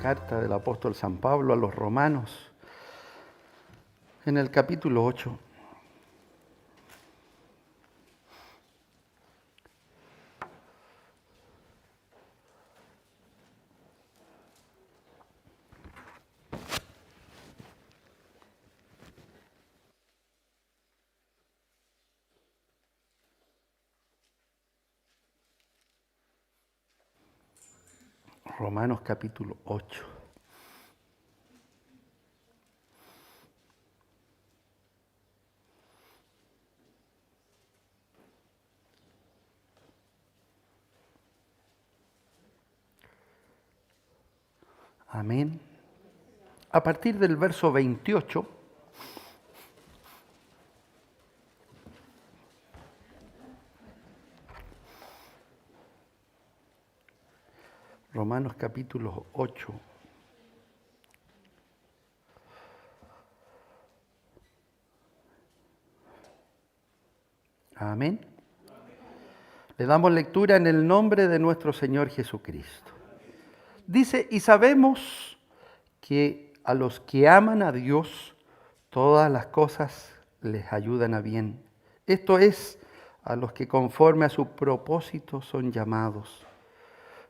carta del apóstol San Pablo a los romanos, en el capítulo 8. Romanos capítulo 8. Amén. A partir del verso 28, Romanos capítulo 8. Amén. Le damos lectura en el nombre de nuestro Señor Jesucristo. Dice, y sabemos que a los que aman a Dios, todas las cosas les ayudan a bien. Esto es, a los que conforme a su propósito son llamados.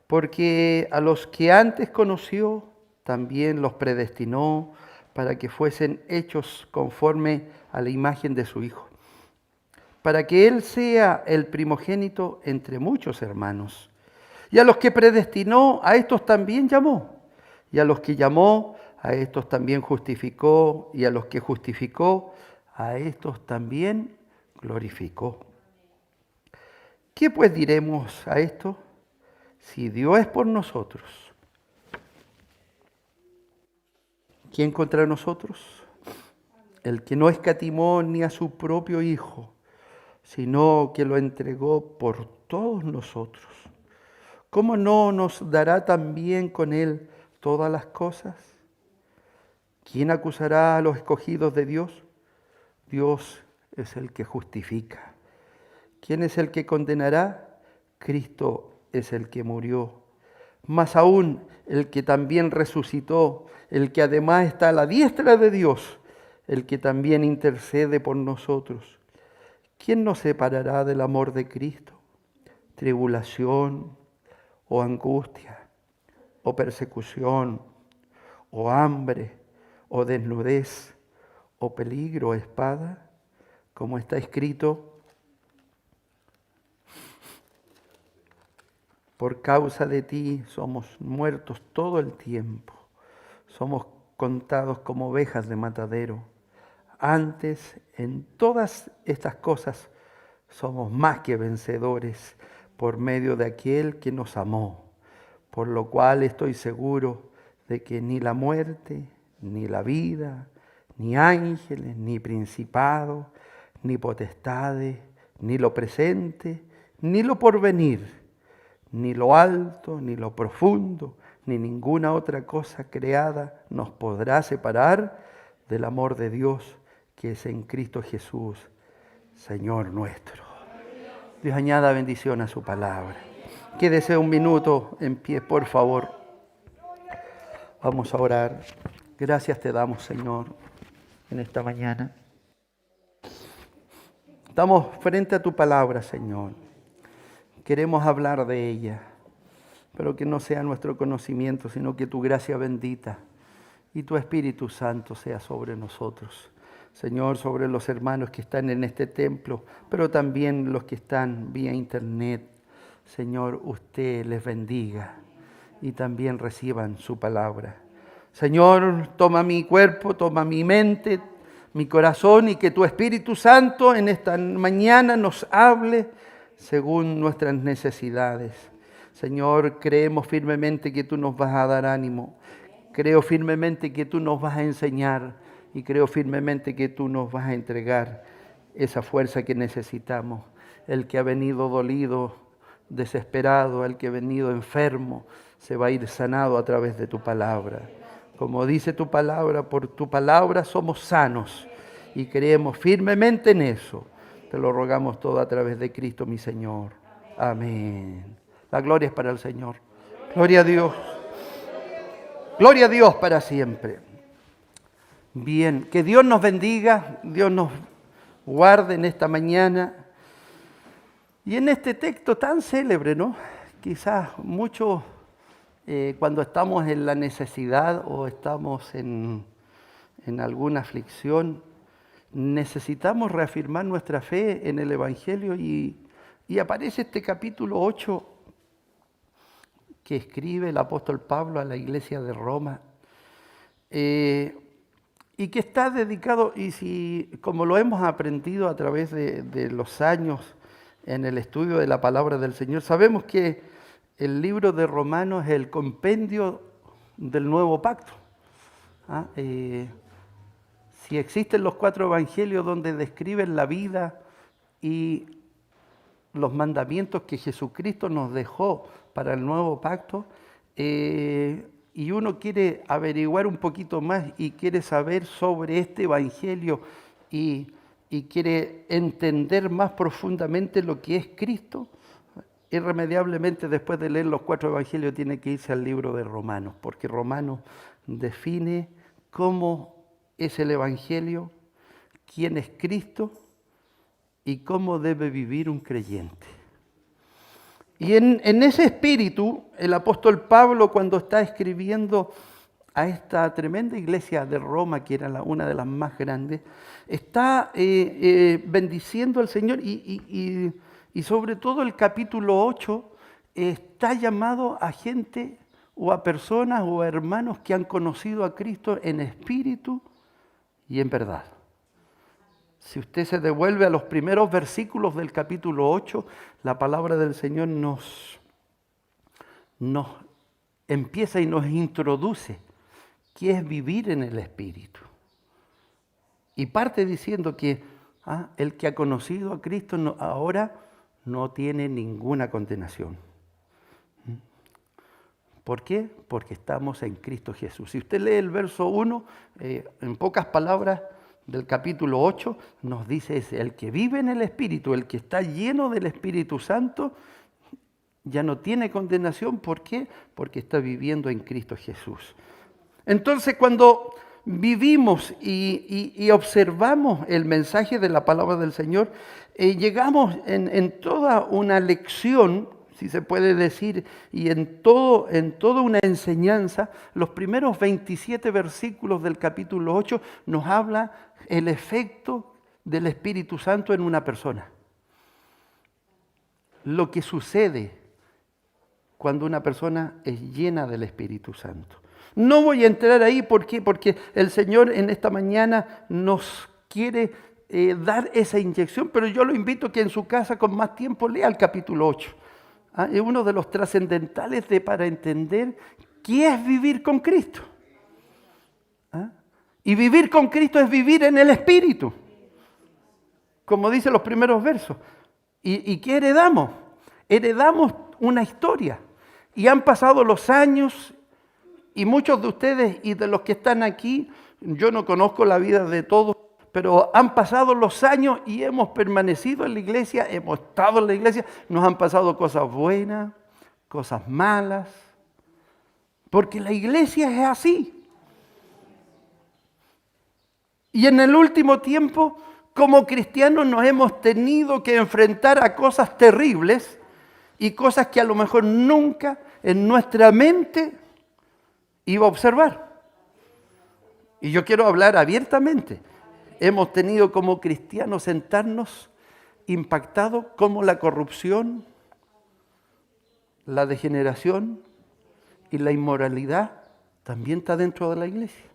Porque a los que antes conoció, también los predestinó para que fuesen hechos conforme a la imagen de su Hijo, para que Él sea el primogénito entre muchos hermanos. Y a los que predestinó, a estos también llamó. Y a los que llamó, a estos también justificó. Y a los que justificó, a estos también glorificó. ¿Qué pues diremos a esto? Si Dios es por nosotros, ¿quién contra nosotros? El que no escatimó ni a su propio Hijo, sino que lo entregó por todos nosotros. ¿Cómo no nos dará también con Él todas las cosas? ¿Quién acusará a los escogidos de Dios? Dios es el que justifica. ¿Quién es el que condenará? Cristo es el que murió. Más aún, el que también resucitó, el que además está a la diestra de Dios, el que también intercede por nosotros. ¿Quién nos separará del amor de Cristo? ¿Tribulación, o angustia, o persecución, o hambre, o desnudez, o peligro, o espada? Como está escrito, por causa de ti somos muertos todo el tiempo, somos contados como ovejas de matadero. Antes, en todas estas cosas, somos más que vencedores por medio de aquel que nos amó, por lo cual estoy seguro de que ni la muerte, ni la vida, ni ángeles, ni principados, ni potestades, ni lo presente, ni lo porvenir, ni lo alto, ni lo profundo, ni ninguna otra cosa creada nos podrá separar del amor de Dios que es en Cristo Jesús, Señor nuestro. Dios añada bendición a su palabra. Quédese un minuto en pie, por favor. Vamos a orar. Gracias te damos, Señor, en esta mañana. Estamos frente a tu palabra, Señor. Queremos hablar de ella, pero que no sea nuestro conocimiento, sino que tu gracia bendita y tu Espíritu Santo sea sobre nosotros. Señor, sobre los hermanos que están en este templo, pero también los que están vía internet. Señor, usted les bendiga y también reciban su palabra. Señor, toma mi cuerpo, toma mi mente, mi corazón, y que tu Espíritu Santo en esta mañana nos hable según nuestras necesidades. Señor, creemos firmemente que tú nos vas a dar ánimo. Creo firmemente que tú nos vas a enseñar y creo firmemente que tú nos vas a entregar esa fuerza que necesitamos. El que ha venido dolido, desesperado, el que ha venido enfermo, se va a ir sanado a través de tu palabra. Como dice tu palabra, por tu palabra somos sanos y creemos firmemente en eso. Te lo rogamos todo a través de Cristo, mi Señor. Amén. La gloria es para el Señor. Gloria a Dios. Gloria a Dios para siempre. Bien, que Dios nos bendiga, Dios nos guarde en esta mañana. Y en este texto tan célebre, ¿no? Quizás muchos cuando estamos en la necesidad o estamos en alguna aflicción, necesitamos reafirmar nuestra fe en el Evangelio y aparece este capítulo 8 que escribe el apóstol Pablo a la iglesia de Roma y que está dedicado, y si como lo hemos aprendido a través de los años en el estudio de la palabra del Señor, sabemos que el libro de Romanos es el compendio del nuevo pacto. Si existen los 4 evangelios donde describen la vida y los mandamientos que Jesucristo nos dejó para el nuevo pacto, y uno quiere averiguar un poquito más y quiere saber sobre este evangelio y quiere entender más profundamente lo que es Cristo, irremediablemente después de leer los 4 evangelios tiene que irse al libro de Romanos, porque Romanos define cómo es el evangelio, quién es Cristo y cómo debe vivir un creyente. Y en ese espíritu, el apóstol Pablo, cuando está escribiendo a esta tremenda iglesia de Roma, que era una de las más grandes, está bendiciendo al Señor y sobre todo el capítulo 8 está llamado a gente o a personas o a hermanos que han conocido a Cristo en espíritu y en verdad. Si usted se devuelve a los primeros versículos del capítulo 8, la palabra del Señor nos empieza y nos introduce qué es vivir en el Espíritu. Y parte diciendo que el que ha conocido a Cristo ahora no tiene ninguna condenación. ¿Por qué? Porque estamos en Cristo Jesús. Si usted lee el verso 1, en pocas palabras, del capítulo 8 nos dice el que vive en el Espíritu, el que está lleno del Espíritu Santo, ya no tiene condenación. ¿Por qué? Porque está viviendo en Cristo Jesús. Entonces, cuando vivimos y observamos el mensaje de la palabra del Señor, llegamos en toda una lección, si se puede decir, y en toda una enseñanza. Los primeros 27 versículos del capítulo 8 nos habla el efecto del Espíritu Santo en una persona. Lo que sucede cuando una persona es llena del Espíritu Santo. No voy a entrar ahí, ¿por qué? Porque el Señor en esta mañana nos quiere dar esa inyección, pero yo lo invito a que en su casa con más tiempo lea el capítulo 8. Es uno de los trascendentales para entender qué es vivir con Cristo. Y vivir con Cristo es vivir en el Espíritu, como dicen los primeros versos. ¿Y qué heredamos? Heredamos una historia. Y han pasado los años y muchos de ustedes y de los que están aquí, yo no conozco la vida de todos, pero han pasado los años y hemos permanecido en la iglesia, hemos estado en la iglesia, nos han pasado cosas buenas, cosas malas, porque la iglesia es así. Y en el último tiempo, como cristianos, nos hemos tenido que enfrentar a cosas terribles y cosas que a lo mejor nunca en nuestra mente iba a observar. Y yo quiero hablar abiertamente. Hemos tenido como cristianos sentarnos impactados como la corrupción, la degeneración y la inmoralidad también está dentro de la iglesia.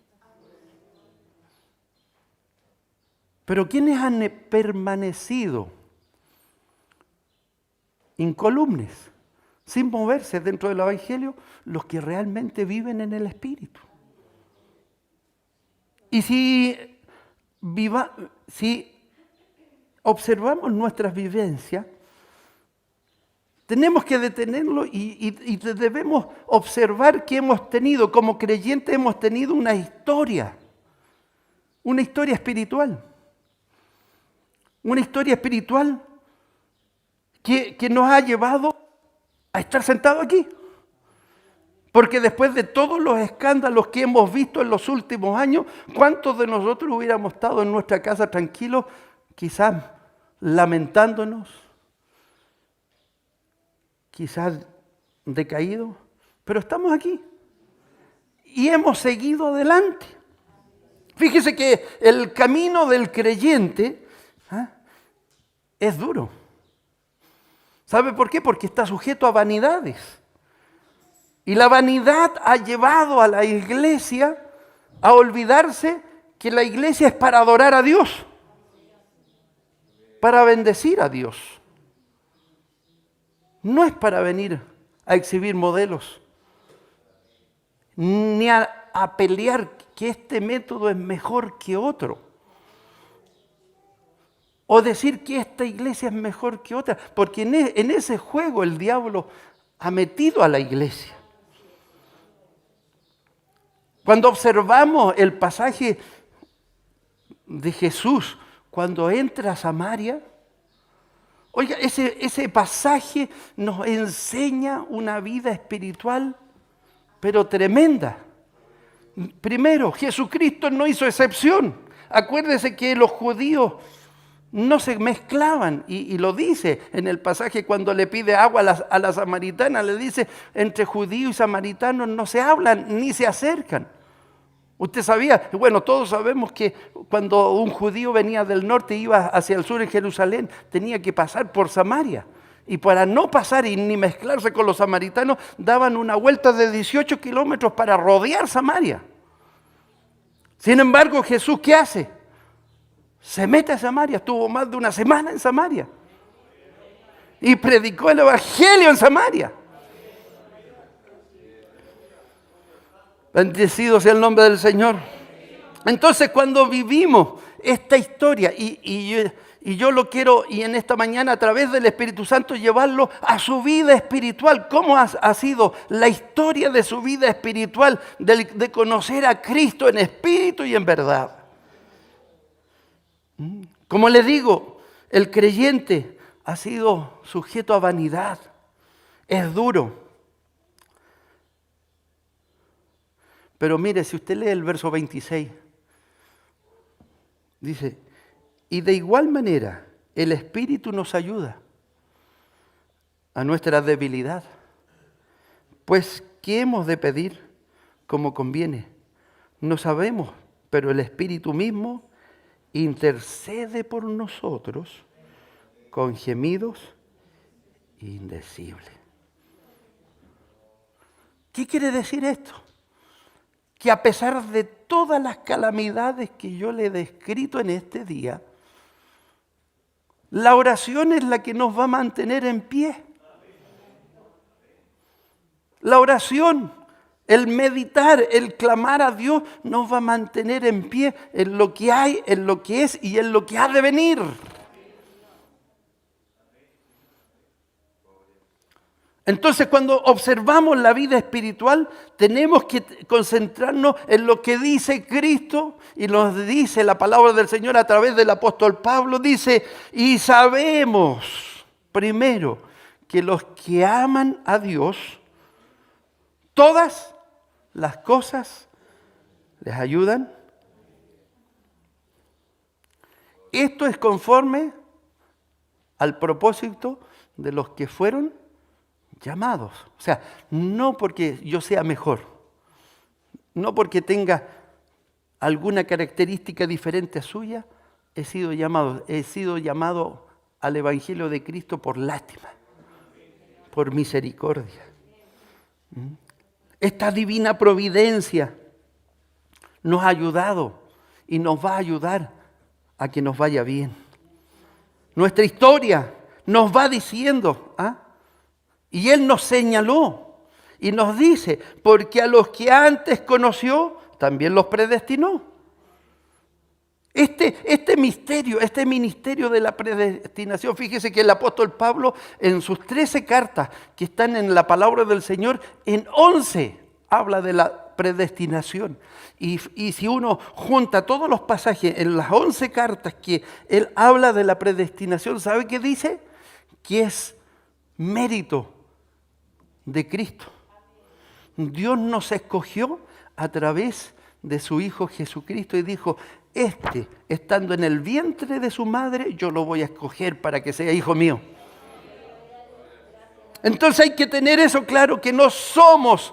Pero ¿quiénes han permanecido incolumes, sin moverse dentro del Evangelio? Los que realmente viven en el Espíritu. Y si observamos nuestras vivencias, tenemos que detenerlo y debemos observar que hemos tenido, como creyentes, hemos tenido una historia espiritual. Una historia espiritual que nos ha llevado a estar sentados aquí. Porque después de todos los escándalos que hemos visto en los últimos años, ¿cuántos de nosotros hubiéramos estado en nuestra casa tranquilos, quizás lamentándonos, quizás decaídos? Pero estamos aquí y hemos seguido adelante. Fíjese que el camino del creyente es duro. ¿Sabe por qué? Porque está sujeto a vanidades. Y la vanidad ha llevado a la iglesia a olvidarse que la iglesia es para adorar a Dios, para bendecir a Dios. No es para venir a exhibir modelos, ni a pelear que este método es mejor que otro, o decir que esta iglesia es mejor que otra, porque en ese juego el diablo ha metido a la iglesia. Cuando observamos el pasaje de Jesús, cuando entra a Samaria, oiga, ese pasaje nos enseña una vida espiritual, pero tremenda. Primero, Jesucristo no hizo excepción. Acuérdese que los judíos no se mezclaban, y lo dice en el pasaje cuando le pide agua a la samaritana, le dice, entre judíos y samaritanos no se hablan ni se acercan. Usted sabía, bueno, todos sabemos que cuando un judío venía del norte y iba hacia el sur en Jerusalén, tenía que pasar por Samaria. Y para no pasar y ni mezclarse con los samaritanos, daban una vuelta de 18 kilómetros para rodear Samaria. Sin embargo, Jesús, ¿qué hace? Se mete a Samaria, estuvo más de una semana en Samaria. Y predicó el evangelio en Samaria. Bendecido sea el nombre del Señor. Entonces, cuando vivimos esta historia, y yo lo quiero, y en esta mañana a través del Espíritu Santo, llevarlo a su vida espiritual. ¿Cómo ha sido la historia de su vida espiritual, de conocer a Cristo en espíritu y en verdad? Como le digo, el creyente ha sido sujeto a vanidad. Es duro. Pero mire, si usted lee el verso 26, dice, y de igual manera el Espíritu nos ayuda a nuestra debilidad. Pues, ¿qué hemos de pedir como conviene? No sabemos, pero el Espíritu mismo intercede por nosotros con gemidos indecibles. ¿Qué quiere decir esto? Que a pesar de todas las calamidades que yo le he descrito en este día, la oración es la que nos va a mantener en pie. La oración, el meditar, el clamar a Dios nos va a mantener en pie en lo que hay, en lo que es y en lo que ha de venir. Entonces, cuando observamos la vida espiritual, tenemos que concentrarnos en lo que dice Cristo y nos dice la palabra del Señor a través del apóstol Pablo. Dice, y sabemos, primero, que los que aman a Dios, todas las cosas les ayudan. Esto es conforme al propósito de los que fueron llamados. O sea, no porque yo sea mejor, no porque tenga alguna característica diferente a suya, he sido llamado al Evangelio de Cristo por lástima, por misericordia. Esta divina providencia nos ha ayudado y nos va a ayudar a que nos vaya bien. Nuestra historia nos va diciendo, y Él nos señaló y nos dice, porque a los que antes conoció, también los predestinó. Este misterio, este ministerio de la predestinación, fíjese que el apóstol Pablo en sus 13 cartas que están en la palabra del Señor, en 11 habla de la predestinación. Y si uno junta todos los pasajes en las 11 cartas que él habla de la predestinación, ¿sabe qué dice? Que es mérito de Cristo. Dios nos escogió a través de su Hijo Jesucristo y dijo, estando en el vientre de su madre, yo lo voy a escoger para que sea hijo mío. Entonces hay que tener eso claro, que no somos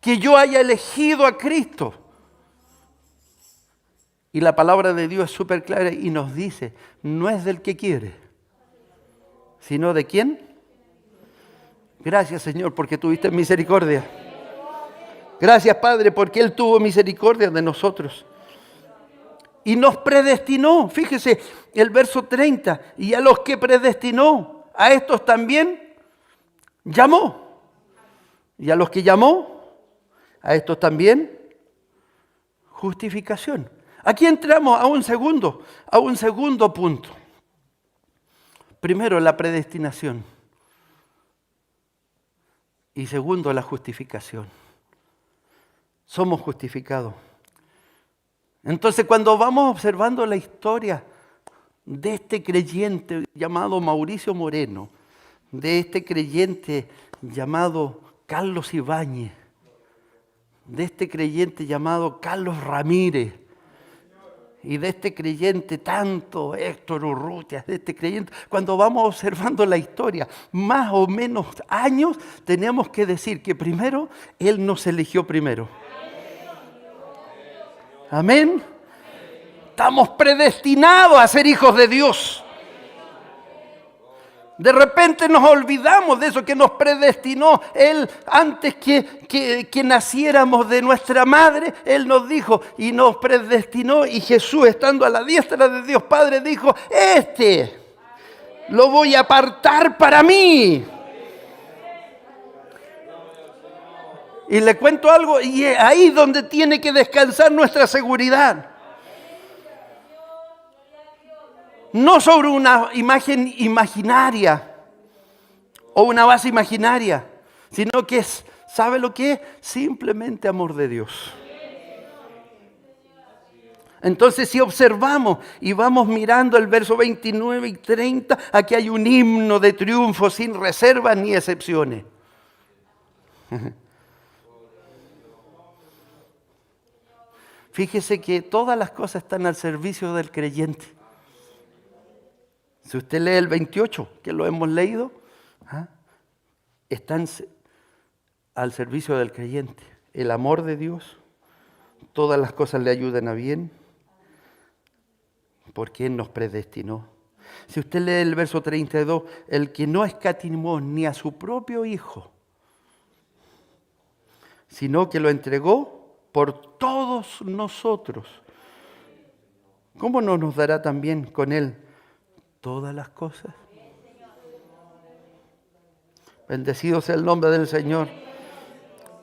que yo haya elegido a Cristo. Y la palabra de Dios es súper clara y nos dice, no es del que quiere, sino de quién. Gracias, Señor, porque tuviste misericordia. Gracias, Padre, porque Él tuvo misericordia de nosotros. Y nos predestinó, fíjese, el verso 30, y a los que predestinó, a estos también llamó. Y a los que llamó, a estos también justificación. Aquí entramos a un segundo punto. Primero, la predestinación. Y segundo, la justificación. Somos justificados. Entonces, cuando vamos observando la historia de este creyente llamado Mauricio Moreno, de este creyente llamado Carlos Ibáñez, de este creyente llamado Carlos Ramírez, y de este creyente tanto Héctor Urrutia, de este creyente, cuando vamos observando la historia, más o menos años, tenemos que decir que primero, Él nos eligió primero. Amén. Estamos predestinados a ser hijos de Dios. De repente nos olvidamos de eso, que nos predestinó. Él, antes que naciéramos de nuestra madre, Él nos dijo y nos predestinó. Y Jesús, estando a la diestra de Dios Padre, dijo, lo voy a apartar para mí. Y le cuento algo, y es ahí donde tiene que descansar nuestra seguridad. No sobre una imagen imaginaria o una base imaginaria, sino que es, ¿sabe lo que es? Simplemente amor de Dios. Entonces, si observamos y vamos mirando el verso 29 y 30, aquí hay un himno de triunfo sin reservas ni excepciones. Fíjese que todas las cosas están al servicio del creyente. Si usted lee el 28, que lo hemos leído, están al servicio del creyente. El amor de Dios, todas las cosas le ayudan a bien, porque Él nos predestinó. Si usted lee el verso 32, el que no escatimó ni a su propio Hijo, sino que lo entregó por todos nosotros, ¿cómo no nos dará también con Él todas las cosas? Bendecido sea el nombre del Señor.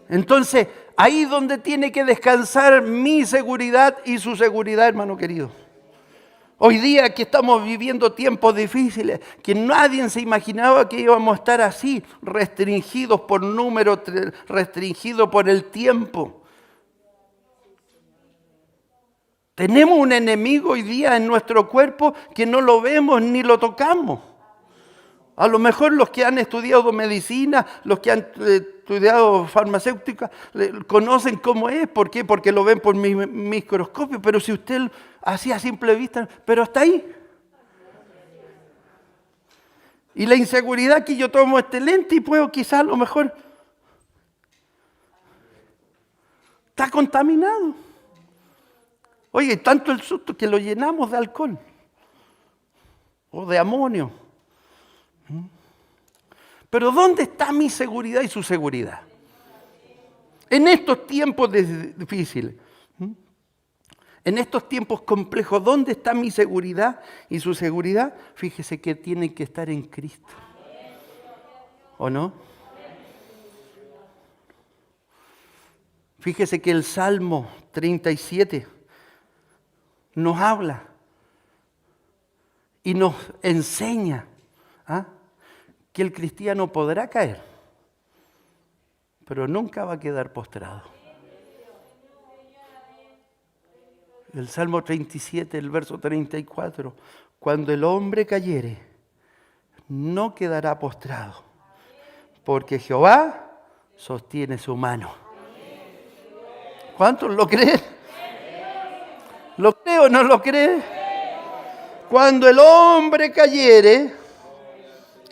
Entonces, ahí donde tiene que descansar mi seguridad y su seguridad, hermano querido. Hoy día que estamos viviendo tiempos difíciles, que nadie se imaginaba que íbamos a estar así, restringidos por número, restringidos por el tiempo. Tenemos un enemigo hoy día en nuestro cuerpo que no lo vemos ni lo tocamos. A lo mejor los que han estudiado medicina, los que han estudiado farmacéutica, conocen cómo es. ¿Por qué? Porque lo ven por microscopio. Pero si usted así a simple vista, pero está ahí. Y la inseguridad que yo tomo este lente y puedo quizás a lo mejor está contaminado. Oye, tanto el susto que lo llenamos de alcohol o de amonio. Pero ¿dónde está mi seguridad y su seguridad? En estos tiempos difíciles, en estos tiempos complejos, ¿dónde está mi seguridad y su seguridad? Fíjese que tienen que estar en Cristo. ¿O no? Fíjese que el Salmo 37 nos habla y nos enseña que el cristiano podrá caer, pero nunca va a quedar postrado. El Salmo 37, el verso 34, cuando el hombre cayere, no quedará postrado, porque Jehová sostiene su mano. ¿Cuántos lo creen? ¿Lo cree o no lo cree? Cuando el hombre cayere,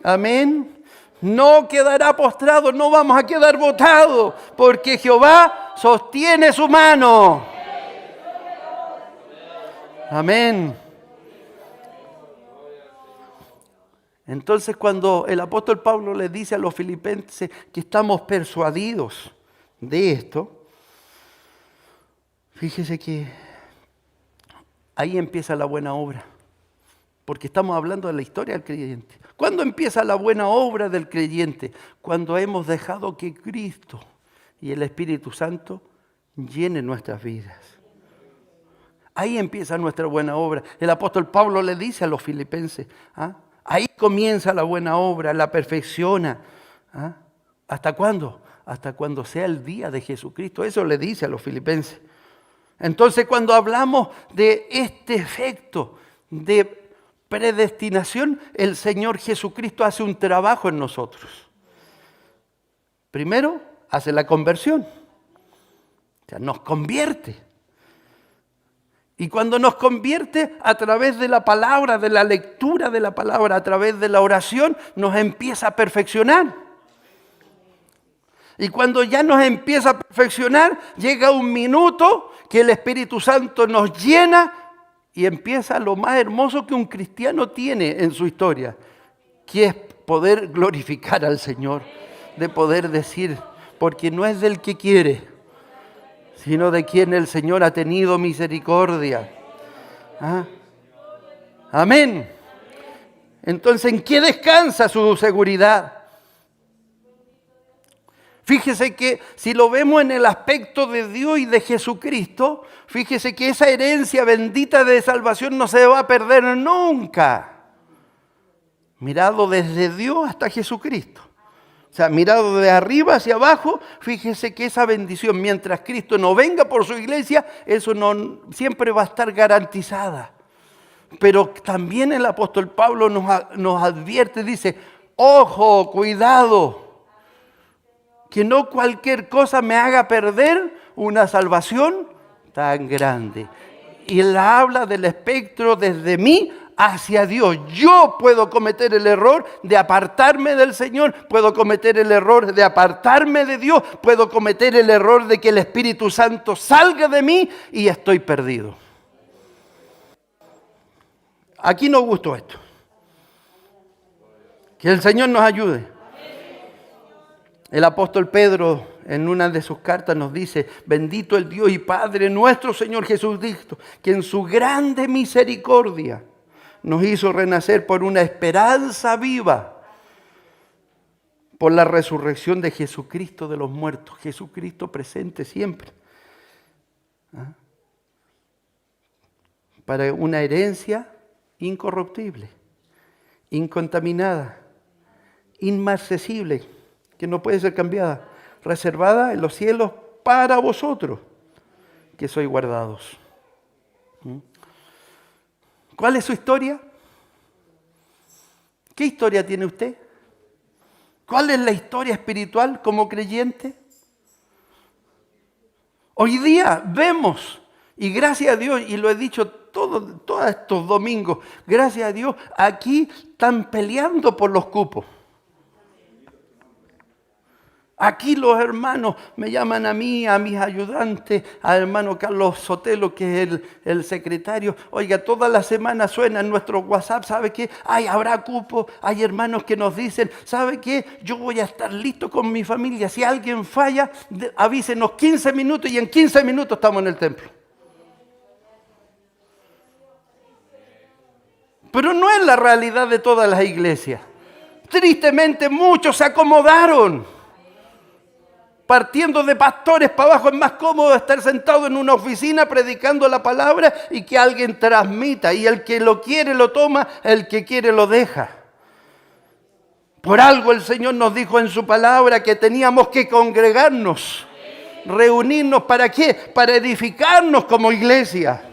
amén, no quedará postrado, no vamos a quedar botados, porque Jehová sostiene su mano. Amén. Entonces, cuando el apóstol Pablo le dice a los filipenses que estamos persuadidos de esto, fíjese que ahí empieza la buena obra, porque estamos hablando de la historia del creyente. ¿Cuándo empieza la buena obra del creyente? Cuando hemos dejado que Cristo y el Espíritu Santo llenen nuestras vidas. Ahí empieza nuestra buena obra. El apóstol Pablo le dice a los filipenses, ahí comienza la buena obra, la perfecciona. ¿Hasta cuándo? Hasta cuando sea el día de Jesucristo. Eso le dice a los filipenses. Entonces, cuando hablamos de este efecto de predestinación, el Señor Jesucristo hace un trabajo en nosotros. Primero, hace la conversión. O sea, nos convierte. Y cuando nos convierte, a través de la palabra, de la lectura de la palabra, a través de la oración, nos empieza a perfeccionar. Y cuando ya nos empieza a perfeccionar, llega un minuto que el Espíritu Santo nos llena y empieza lo más hermoso que un cristiano tiene en su historia, que es poder glorificar al Señor, de poder decir, porque no es del que quiere, sino de quien el Señor ha tenido misericordia. Amén. Entonces, ¿en qué descansa su seguridad? Fíjese que si lo vemos en el aspecto de Dios y de Jesucristo, fíjese que esa herencia bendita de salvación no se va a perder nunca. Mirado desde Dios hasta Jesucristo. O sea, mirado de arriba hacia abajo, fíjese que esa bendición, mientras Cristo no venga por su iglesia, eso no siempre va a estar garantizada. Pero también el apóstol Pablo nos advierte, dice, ojo, cuidado, que no cualquier cosa me haga perder una salvación tan grande. Y él habla del espectro desde mí hacia Dios. Yo puedo cometer el error de apartarme del Señor, puedo cometer el error de apartarme de Dios, puedo cometer el error de que el Espíritu Santo salga de mí y estoy perdido. Aquí nos gustó esto. Que el Señor nos ayude. El apóstol Pedro en una de sus cartas nos dice, bendito el Dios y Padre nuestro Señor Jesucristo, que en su grande misericordia nos hizo renacer por una esperanza viva, por la resurrección de Jesucristo de los muertos. Jesucristo presente siempre. Para una herencia incorruptible, incontaminada, inmarcesible, que no puede ser cambiada, reservada en los cielos para vosotros, que sois guardados. ¿Cuál es su historia? ¿Qué historia tiene usted? ¿Cuál es la historia espiritual como creyente? Hoy día vemos, y gracias a Dios, y lo he dicho todos estos domingos, gracias a Dios, aquí están peleando por los cupos. Aquí los hermanos me llaman a mí, a mis ayudantes, al hermano Carlos Sotelo, que es el secretario. Oiga, toda la semana suena en nuestro WhatsApp, ¿sabe qué? Ay, habrá cupo. Hay hermanos que nos dicen, ¿sabe qué? Yo voy a estar listo con mi familia. Si alguien falla, avísenos 15 minutos y en 15 minutos estamos en el templo. Pero no es la realidad de todas las iglesias. Tristemente muchos se acomodaron. Partiendo de pastores para abajo, es más cómodo estar sentado en una oficina predicando la palabra y que alguien transmita. Y el que lo quiere lo toma, el que quiere lo deja. Por algo el Señor nos dijo en su palabra que teníamos que congregarnos, reunirnos. ¿Para qué? Para edificarnos como iglesia.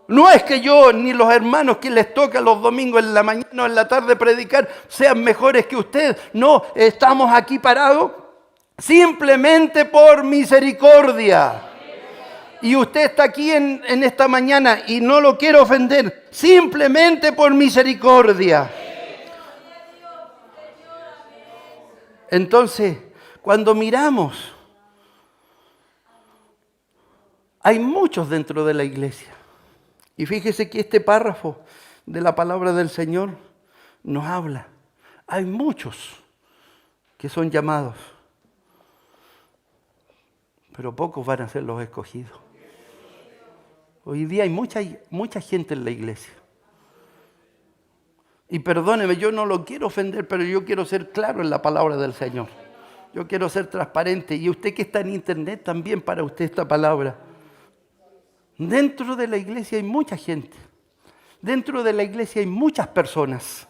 No es que yo ni los hermanos que les toca los domingos en la mañana o en la tarde predicar sean mejores que usted. No, estamos aquí parados Simplemente por misericordia. Y usted está aquí en esta mañana y no lo quiero ofender. Simplemente por misericordia. Entonces, cuando miramos, hay muchos dentro de la iglesia. Y fíjese que este párrafo de la palabra del Señor nos habla. Hay muchos que son llamados, pero pocos van a ser los escogidos. Hoy día hay mucha gente en la iglesia. Y perdóneme, yo no lo quiero ofender, pero yo quiero ser claro en la palabra del Señor. Yo quiero ser transparente. Y usted que está en internet también, para usted esta palabra. Dentro de la iglesia hay mucha gente. Dentro de la iglesia hay muchas personas.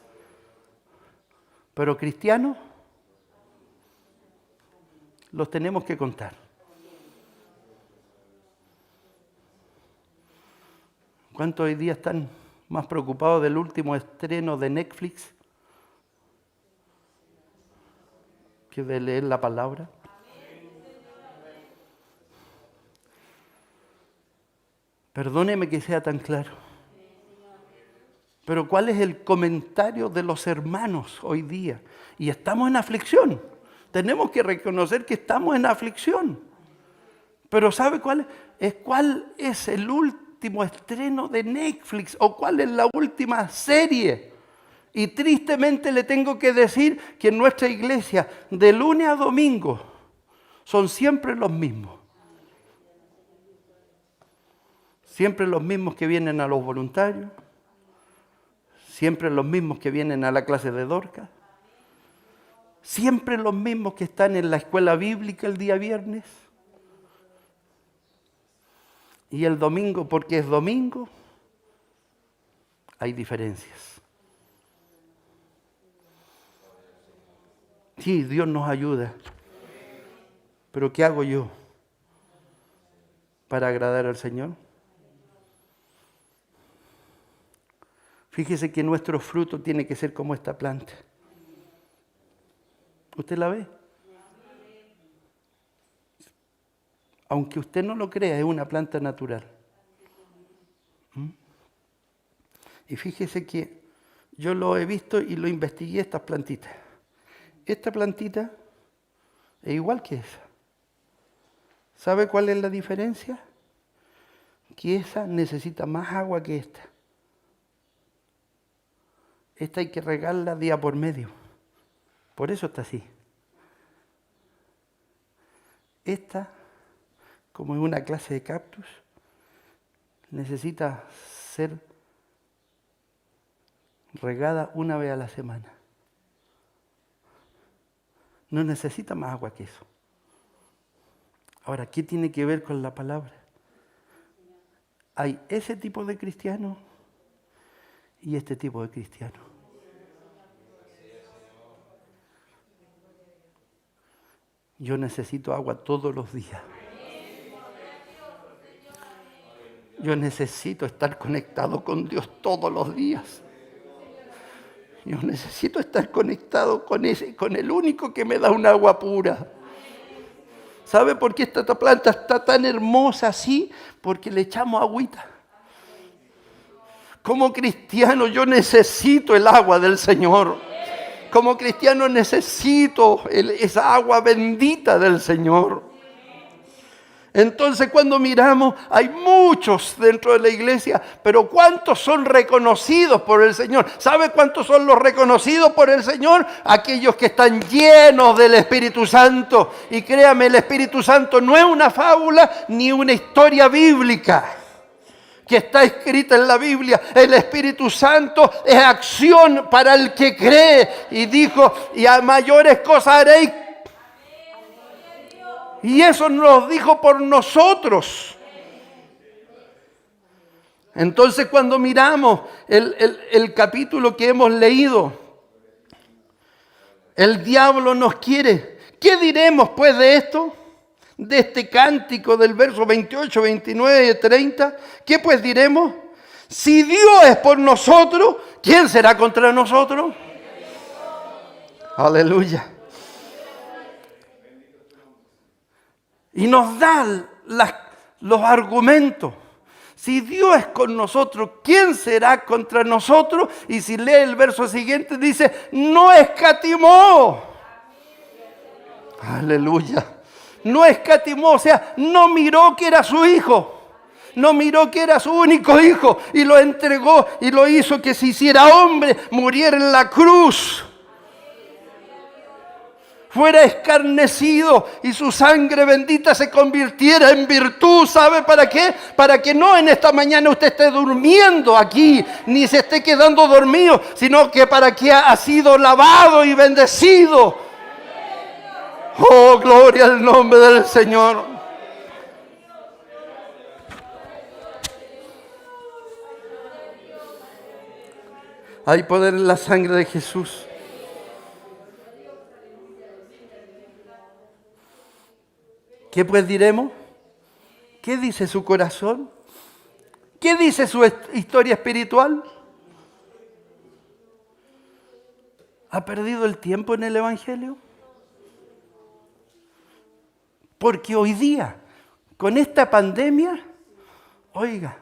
Pero cristianos los tenemos que contar. ¿Cuántos hoy día están más preocupados del último estreno de Netflix que de leer la palabra? Perdóneme que sea tan claro. Pero ¿cuál es el comentario de los hermanos hoy día? Y estamos en aflicción. Tenemos que reconocer que estamos en aflicción. Pero ¿sabe cuál es el último estreno de Netflix? ¿O cuál es la última serie? Y tristemente le tengo que decir que en nuestra iglesia, de lunes a domingo, son siempre los mismos. Siempre los mismos que vienen a los voluntarios. Siempre los mismos que vienen a la clase de Dorcas. Siempre los mismos que están en la escuela bíblica el día viernes. Y el domingo, porque es domingo, hay diferencias. Sí, Dios nos ayuda. Pero ¿qué hago yo para agradar al Señor? Fíjese que nuestro fruto tiene que ser como esta planta. ¿Usted la ve? Aunque usted no lo crea, es una planta natural. Y fíjese que yo lo he visto y lo investigué, estas plantitas. Esta plantita es igual que esa. ¿Sabe cuál es la diferencia? Que esa necesita más agua que esta. Esta hay que regarla día por medio. Por eso está así. Esta, como es una clase de cactus, necesita ser regada una vez a la semana. No necesita más agua que eso. Ahora, ¿qué tiene que ver con la palabra? Hay ese tipo de cristiano y este tipo de cristiano. Yo necesito agua todos los días. Yo necesito estar conectado con Dios todos los días. Yo necesito estar conectado con el único que me da un agua pura. ¿Sabe por qué esta planta está tan hermosa así? Porque le echamos agüita. Como cristiano yo necesito el agua del Señor. Como cristiano necesito esa agua bendita del Señor. Entonces cuando miramos, hay muchos dentro de la iglesia, pero ¿cuántos son reconocidos por el Señor? ¿Sabe cuántos son los reconocidos por el Señor? Aquellos que están llenos del Espíritu Santo. Y créame, el Espíritu Santo no es una fábula ni una historia bíblica que está escrita en la Biblia. El Espíritu Santo es acción para el que cree. Y dijo, y a mayores cosas haréis. Y eso nos dijo por nosotros. Entonces cuando miramos el capítulo que hemos leído, el diablo nos quiere. ¿Qué diremos pues de esto? De este cántico del verso 28, 29 y 30. ¿Qué pues diremos? Si Dios es por nosotros, ¿quién será contra nosotros? Aleluya. Y nos da los argumentos. Si Dios es con nosotros, ¿quién será contra nosotros? Y si lee el verso siguiente, dice, no escatimó. Aleluya. No escatimó, o sea, no miró que era su hijo. No miró que era su único hijo y lo entregó y lo hizo que se hiciera hombre, muriera en la cruz. Fuera escarnecido y su sangre bendita se convirtiera en virtud. ¿Sabe para qué? Para que no en esta mañana usted esté durmiendo aquí, ni se esté quedando dormido, sino que para que ha sido lavado y bendecido. Oh, gloria al nombre del Señor. Hay poder en la sangre de Jesús. ¿Qué pues diremos? ¿Qué dice su corazón? ¿Qué dice su historia espiritual? ¿Ha perdido el tiempo en el Evangelio? Porque hoy día, con esta pandemia, oiga,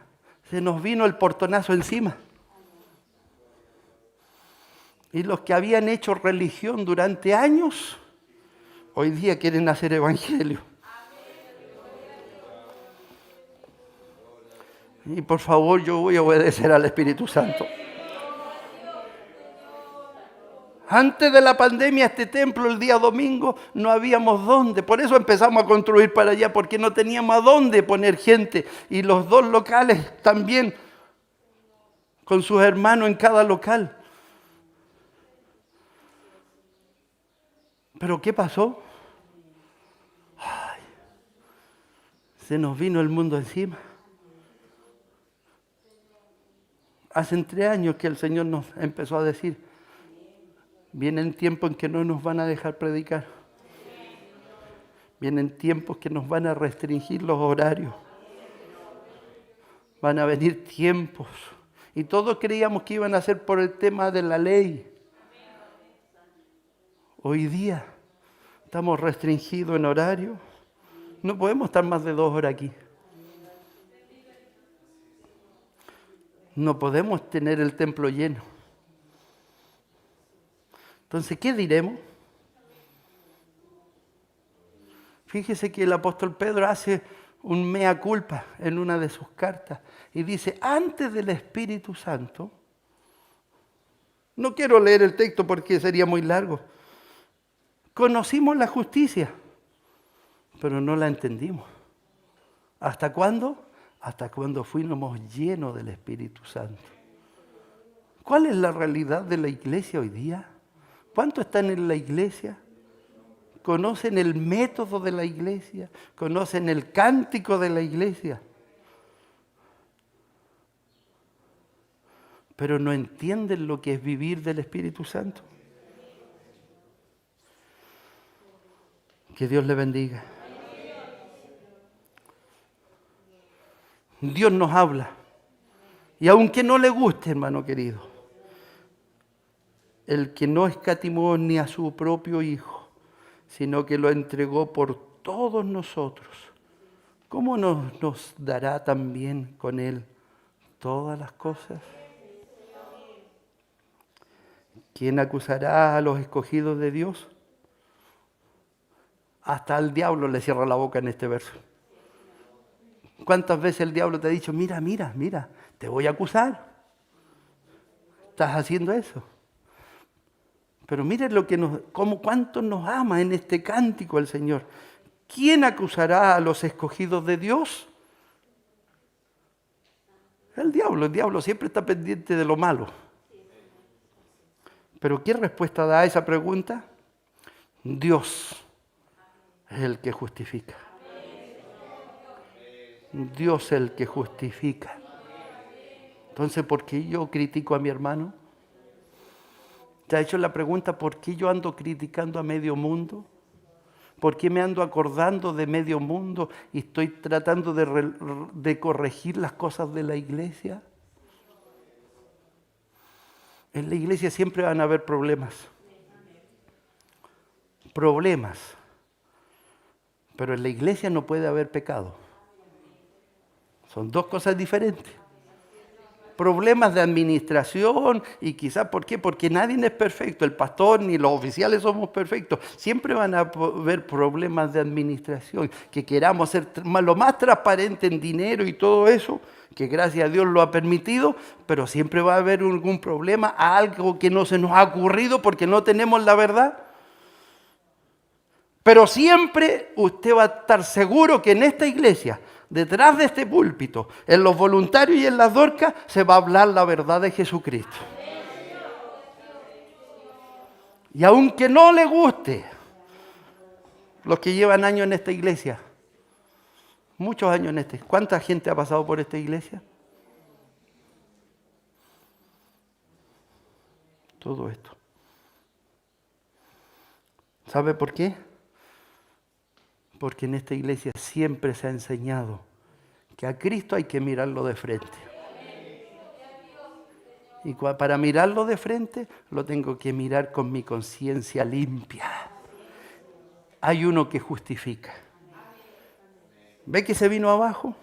se nos vino el portonazo encima. Y los que habían hecho religión durante años, hoy día quieren hacer evangelio. Y por favor, yo voy a obedecer al Espíritu Santo. Antes de la pandemia, este templo, el día domingo, no habíamos dónde. Por eso empezamos a construir para allá, porque no teníamos a dónde poner gente. Y los dos locales también, con sus hermanos en cada local. ¿Pero qué pasó? Ay, se nos vino el mundo encima. Hace 3 años que el Señor nos empezó a decir, vienen tiempos en que no nos van a dejar predicar. Vienen tiempos que nos van a restringir los horarios. Van a venir tiempos. Y todos creíamos que iban a ser por el tema de la ley. Hoy día estamos restringidos en horario. No podemos estar más de 2 horas aquí. No podemos tener el templo lleno. Entonces, ¿qué diremos? Fíjese que el apóstol Pedro hace un mea culpa en una de sus cartas y dice, antes del Espíritu Santo, no quiero leer el texto porque sería muy largo, conocimos la justicia, pero no la entendimos. ¿Hasta cuándo? Hasta cuando fuimos llenos del Espíritu Santo. ¿Cuál es la realidad de la iglesia hoy día? ¿Cuántos están en la iglesia? ¿Conocen el método de la iglesia? ¿Conocen el cántico de la iglesia? Pero no entienden lo que es vivir del Espíritu Santo. Que Dios le bendiga. Dios nos habla. Y aunque no le guste, hermano querido, el que no escatimó ni a su propio Hijo, sino que lo entregó por todos nosotros, ¿cómo nos dará también con Él todas las cosas? ¿Quién acusará a los escogidos de Dios? Hasta el diablo le cierra la boca en este verso. ¿Cuántas veces el diablo te ha dicho, mira, te voy a acusar? ¿Estás haciendo eso? Pero miren cuánto nos ama en este cántico el Señor. ¿Quién acusará a los escogidos de Dios? El diablo siempre está pendiente de lo malo. Pero ¿qué respuesta da a esa pregunta? Dios es el que justifica. Dios es el que justifica. Entonces, ¿por qué yo critico a mi hermano? ¿Te ha hecho la pregunta por qué yo ando criticando a medio mundo? ¿Por qué me ando acordando de medio mundo y estoy tratando de corregir las cosas de la iglesia? En la iglesia siempre van a haber problemas. Problemas. Pero en la iglesia no puede haber pecado. Son dos cosas diferentes. Problemas de administración y quizás, ¿por qué? Porque nadie es perfecto, el pastor ni los oficiales somos perfectos. Siempre van a haber problemas de administración, que queramos ser lo más transparente en dinero y todo eso, que gracias a Dios lo ha permitido, pero siempre va a haber algún problema, algo que no se nos ha ocurrido porque no tenemos la verdad. Pero siempre usted va a estar seguro que en esta iglesia, detrás de este púlpito, en los voluntarios y en las dorcas, se va a hablar la verdad de Jesucristo. Y aunque no le guste, los que llevan años en esta iglesia, muchos años en esta, ¿cuánta gente ha pasado por esta iglesia? Todo esto. ¿Sabe por qué? Porque en esta iglesia siempre se ha enseñado que a Cristo hay que mirarlo de frente. Y para mirarlo de frente, lo tengo que mirar con mi conciencia limpia. Hay uno que justifica. ¿Ve que se vino abajo?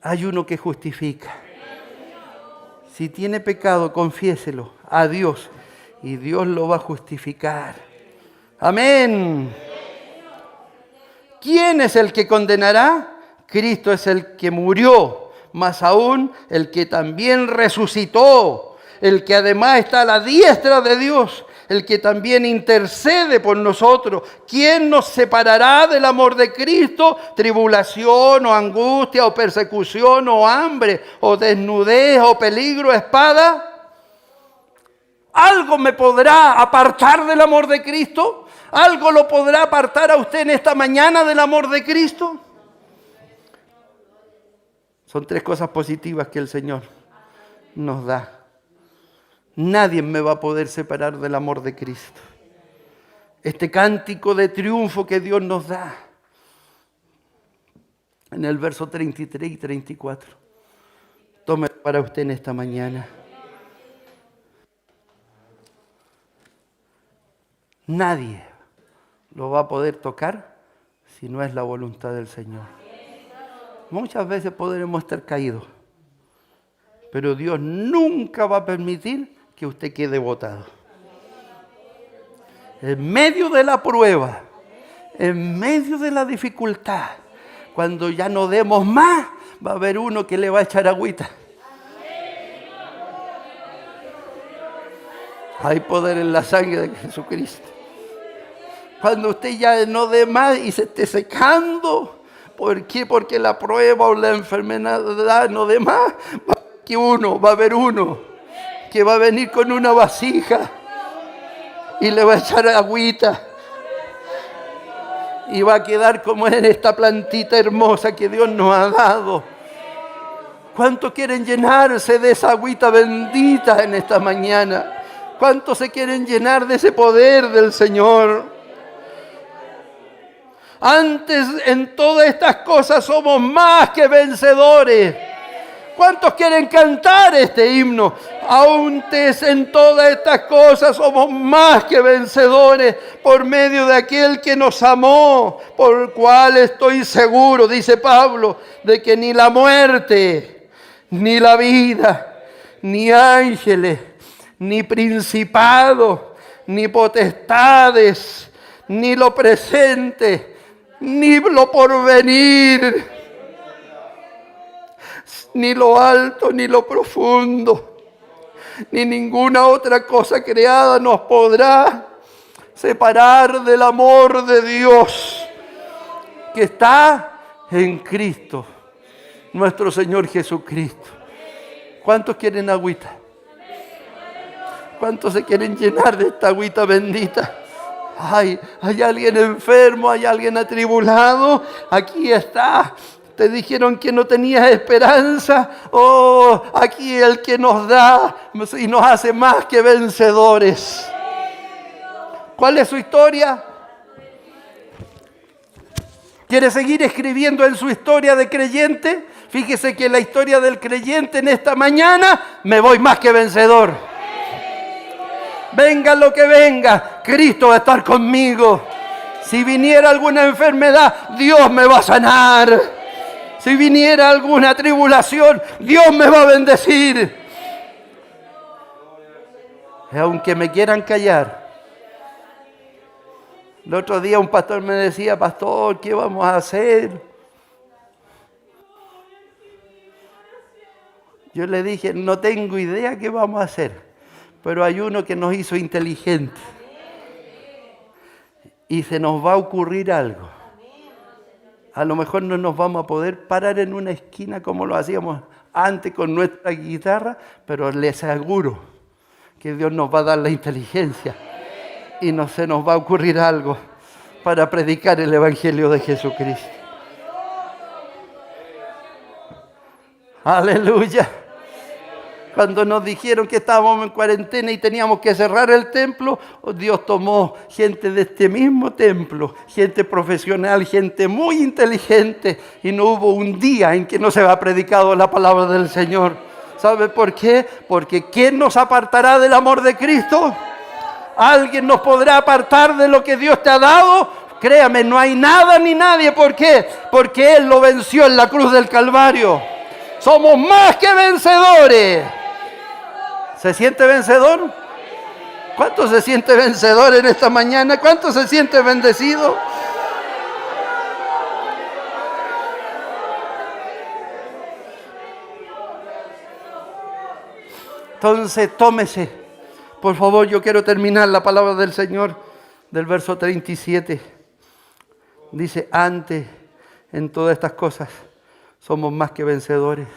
Hay uno que justifica. Si tiene pecado, confiéselo a Dios y Dios lo va a justificar. Amén. ¿Quién es el que condenará? Cristo es el que murió, más aún el que también resucitó, el que además está a la diestra de Dios, el que también intercede por nosotros. ¿Quién nos separará del amor de Cristo? Tribulación o angustia o persecución o hambre o desnudez o peligro, espada. ¿Algo me podrá apartar del amor de Cristo? ¿Algo lo podrá apartar a usted en esta mañana del amor de Cristo? Son tres cosas positivas que el Señor nos da. Nadie me va a poder separar del amor de Cristo. Este cántico de triunfo que Dios nos da. En el verso 33 y 34. Tome para usted en esta mañana. Nadie lo va a poder tocar si no es la voluntad del Señor. Muchas veces podremos estar caídos, pero Dios nunca va a permitir que usted quede botado. En medio de la prueba, en medio de la dificultad, cuando ya no demos más, va a haber uno que le va a echar agüita. Hay poder en la sangre de Jesucristo. Cuando usted ya no dé más y se esté secando, ¿por qué? Porque la prueba o la enfermedad no dé más. Va a haber uno que va a venir con una vasija y le va a echar agüita. Y va a quedar como en esta plantita hermosa que Dios nos ha dado. ¿Cuántos quieren llenarse de esa agüita bendita en esta mañana? ¿Cuántos se quieren llenar de ese poder del Señor? Antes en todas estas cosas somos más que vencedores. ¿Cuántos quieren cantar este himno? Antes en todas estas cosas somos más que vencedores por medio de aquel que nos amó, por el cual estoy seguro, dice Pablo, de que ni la muerte, ni la vida, ni ángeles, ni principados, ni potestades, ni lo presente, ni lo porvenir, ni lo alto, ni lo profundo, ni ninguna otra cosa creada nos podrá separar del amor de Dios que está en Cristo, nuestro Señor Jesucristo. ¿Cuántos quieren agüita? ¿Cuántos se quieren llenar de esta agüita bendita? Hay alguien enfermo, hay alguien atribulado. Aquí está. Te dijeron que no tenías esperanza. Oh, aquí el que nos da y nos hace más que vencedores. ¿Cuál es su historia? ¿Quiere seguir escribiendo en su historia de creyente? Fíjese que la historia del creyente en esta mañana, me voy más que vencedor. Venga lo que venga, Cristo va a estar conmigo. Si viniera alguna enfermedad, Dios me va a sanar. Si viniera alguna tribulación, Dios me va a bendecir. Y aunque me quieran callar. El otro día un pastor me decía, pastor, ¿qué vamos a hacer? Yo le dije, no tengo idea qué vamos a hacer, pero hay uno que nos hizo inteligentes. Y se nos va a ocurrir algo. A lo mejor no nos vamos a poder parar en una esquina como lo hacíamos antes con nuestra guitarra, pero les aseguro que Dios nos va a dar la inteligencia y no se nos va a ocurrir algo para predicar el Evangelio de Jesucristo. Aleluya. Cuando nos dijeron que estábamos en cuarentena y teníamos que cerrar el templo, Dios tomó gente de este mismo templo, gente profesional, gente muy inteligente, y no hubo un día en que no se ha predicado la palabra del Señor. ¿Sabe por qué? Porque ¿quién nos apartará del amor de Cristo? ¿Alguien nos podrá apartar de lo que Dios te ha dado? Créame, no hay nada ni nadie. ¿Por qué? Porque Él lo venció en la cruz del Calvario. Somos más que vencedores. ¿Se siente vencedor? ¿Cuánto se siente vencedor en esta mañana? ¿Cuánto se siente bendecido? Entonces, tómese. Por favor, yo quiero terminar la palabra del Señor del verso 37. Dice, antes, en todas estas cosas, somos más que vencedores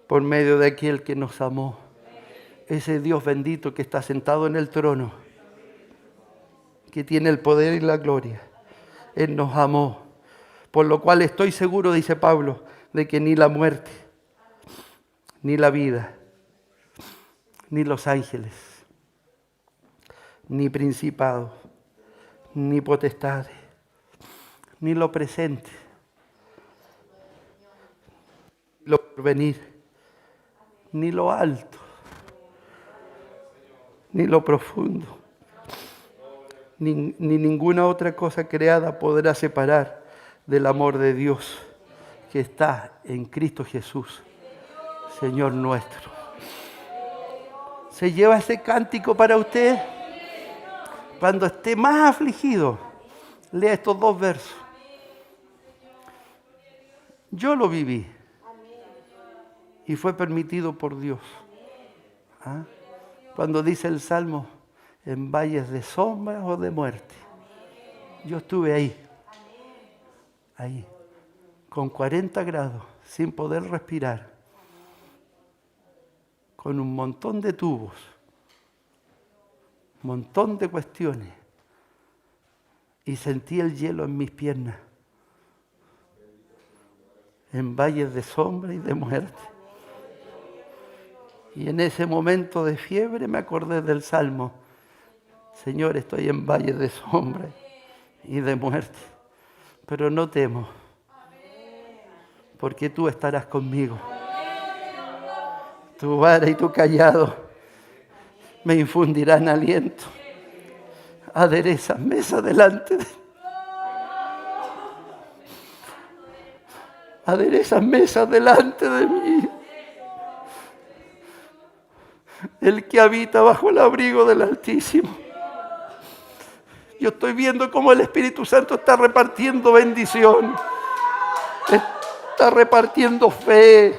por medio de aquel que nos amó. Ese Dios bendito que está sentado en el trono, que tiene el poder y la gloria. Él nos amó. Por lo cual estoy seguro, dice Pablo, de que ni la muerte, ni la vida, ni los ángeles, ni principados, ni potestades, ni lo presente, lo porvenir, ni lo alto, ni lo profundo, ni ninguna otra cosa creada podrá separar del amor de Dios que está en Cristo Jesús, Señor nuestro. ¿Se lleva ese cántico para usted? Cuando esté más afligido, lea estos dos versos. Yo lo viví y fue permitido por Dios. ¿Ah? Cuando dice el Salmo, en valles de sombra o de muerte, yo estuve ahí, con 40 grados, sin poder respirar, con un montón de tubos, un montón de cuestiones, y sentí el hielo en mis piernas, en valles de sombra y de muerte. Y en ese momento de fiebre me acordé del Salmo. Señor, estoy en valles de sombra y de muerte, pero no temo, porque tú estarás conmigo. Tu vara y tu callado me infundirán aliento. Aderezas mesa delante de mí. Aderezas mesa delante de mí. El que habita bajo el abrigo del Altísimo. Yo estoy viendo cómo el Espíritu Santo está repartiendo bendición. Está repartiendo fe.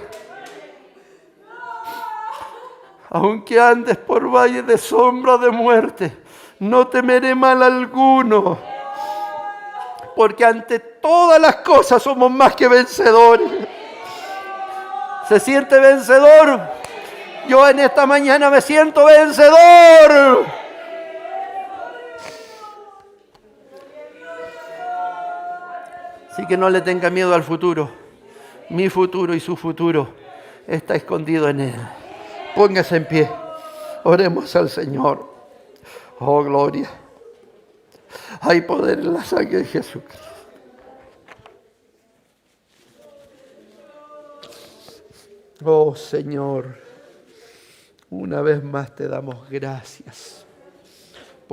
Aunque andes por valle de sombra de muerte, no temeré mal alguno. Porque ante todas las cosas somos más que vencedores. ¿Se siente vencedor? Yo en esta mañana me siento vencedor. Así que no le tenga miedo al futuro. Mi futuro y su futuro está escondido en Él. Póngase en pie. Oremos al Señor. Oh, gloria. Hay poder en la sangre de Jesucristo. Oh, Señor, una vez más te damos gracias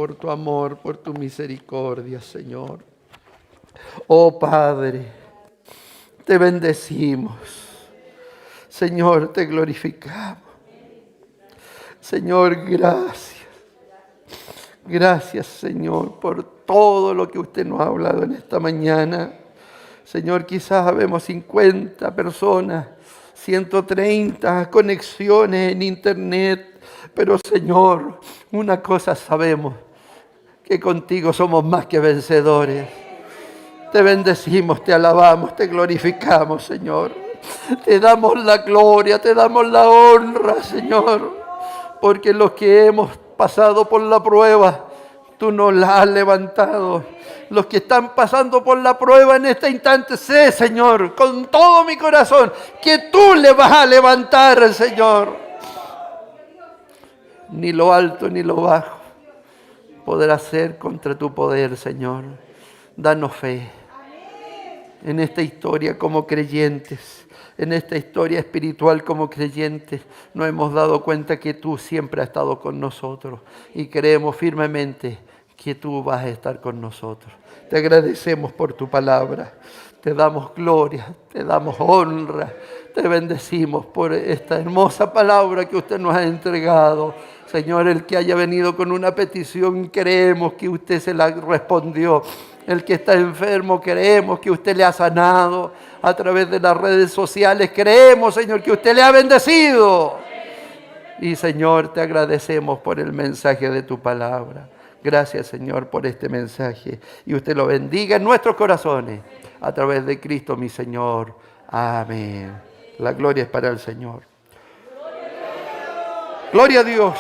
por tu amor, por tu misericordia, Señor. Oh Padre, te bendecimos. Señor, te glorificamos. Señor, gracias. Gracias, Señor, por todo lo que usted nos ha hablado en esta mañana. Señor, quizás habemos 50 personas, 130 conexiones en internet, pero Señor, una cosa sabemos, que contigo somos más que vencedores. Te bendecimos, te alabamos, te glorificamos, Señor. Te damos la gloria, te damos la honra, Señor, porque los que hemos pasado por la prueba, tú nos la has levantado. Los que están pasando por la prueba en este instante, sé, Señor, con todo mi corazón, que tú le vas a levantar, Señor. Ni lo alto ni lo bajo podrá ser contra tu poder, Señor. Danos fe en esta historia como creyentes, en esta historia espiritual como creyentes. Nos hemos dado cuenta que tú siempre has estado con nosotros y creemos firmemente que tú vas a estar con nosotros. Te agradecemos por tu palabra, te damos gloria, te damos honra, te bendecimos por esta hermosa palabra que usted nos ha entregado. Señor, el que haya venido con una petición, creemos que usted se la respondió. El que está enfermo, creemos que usted le ha sanado a través de las redes sociales. Creemos, Señor, que usted le ha bendecido. Y, Señor, te agradecemos por el mensaje de tu palabra. Gracias, Señor, por este mensaje. Y usted lo bendiga en nuestros corazones a través de Cristo, mi Señor. Amén. La gloria es para el Señor. Gloria a Dios.